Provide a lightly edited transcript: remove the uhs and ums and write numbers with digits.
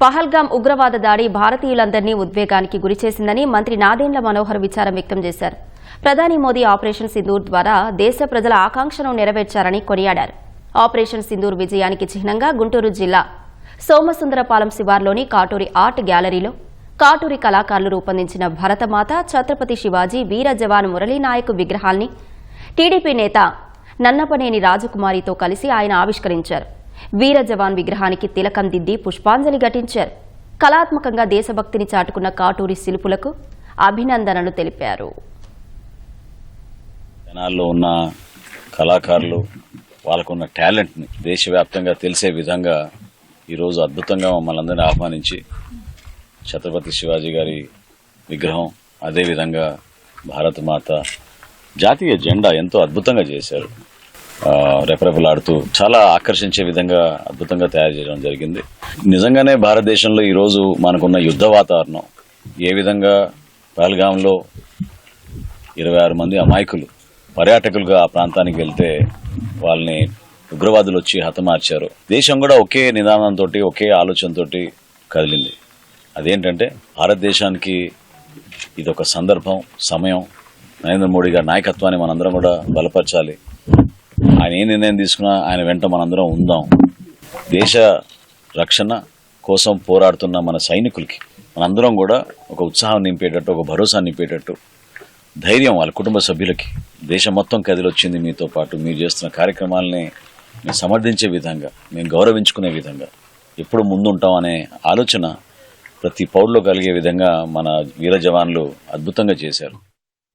పహల్గాం ఉగ్రవాద దాడి భారతీయులందరినీ ఉద్వేగానికి గురిచేసిందని మంత్రి నాదెండ్ల మనోహర్ విచారం వ్యక్తం చేశారు. ప్రధాని మోదీ ఆపరేషన్ సింధూర్ ద్వారా దేశ ప్రజల ఆకాంక్షను నెరవేర్చారని కొనియాడారు. ఆపరేషన్ సింధూర్ విజయానికి చిహ్నంగా గుంటూరు జిల్లా సోమసుందరపాలెం శివార్లోని కాటూరి ఆర్ట్ గ్యాలరీలో కాటూరి కళాకారులు రూపొందించిన భరతమాత, ఛత్రపతి శివాజీ, వీర జవాన్ మురళీనాయక్ విగ్రహాల్ని టీడీపీ నేత నన్నపనేని రాజకుమారితో కలిసి ఆయన ఆవిష్కరించారు. వీర జవాన్ విగ్రహానికి తిలకం దిద్ది పుష్పాంజలి ఘటించారు. కళాత్మకంగా దేశభక్తిని చాటుకున్న కాటూరి శిల్పులకు అభినందనలు తెలిపారు. జనాల్లో ఉన్న కళాకారులు వాళ్ళకున్న టాలెంట్ని దేశవ్యాప్తంగా తెలిసే విధంగా ఈరోజు అద్భుతంగా మమ్మల్ని అందరినీ ఆహ్వానించి ఛత్రపతి శివాజీ గారి విగ్రహం, అదేవిధంగా భారతమాత, జాతీయ జెండా ఎంతో అద్భుతంగా చేశారు. రెపరెపలాడుతూ చాలా ఆకర్షించే విధంగా అద్భుతంగా తయారు చేయడం జరిగింది. నిజంగానే భారతదేశంలో ఈరోజు మనకున్న యుద్ధ వాతావరణం ఏ విధంగా పహల్గాంలో 26 మంది అమాయకులు పర్యాటకులుగా ఆ ప్రాంతానికి వెళ్తే వాళ్ళని ఉగ్రవాదులు వచ్చి హతమార్చారు. దేశం కూడా ఒకే నిదానంతో, ఒకే ఆలోచనతో కదిలింది. అదేంటంటే భారతదేశానికి ఇదొక సందర్భం, సమయం. నరేంద్ర మోడీ గారి నాయకత్వాన్ని మనందరం కూడా బలపరచాలి. ఆయన ఏ నిర్ణయం తీసుకున్నా ఆయన వెంట మనందరం ఉందాం. దేశ రక్షణ కోసం పోరాడుతున్న మన సైనికులకి మనందరం కూడా ఒక ఉత్సాహం నింపేటట్టు, ఒక భరోసా నింపేటట్టు, ధైర్యం వాళ్ళ కుటుంబ సభ్యులకి, దేశం మొత్తం కదిలొచ్చింది మీతో పాటు, మీరు చేస్తున్న కార్యక్రమాలని మేము సమర్థించే విధంగా, మేము గౌరవించుకునే విధంగా ఎప్పుడు ముందుంటాం అనే ఆలోచన ప్రతి పౌరులో కలిగే విధంగా మన వీర జవాన్లు అద్భుతంగా చేశారు.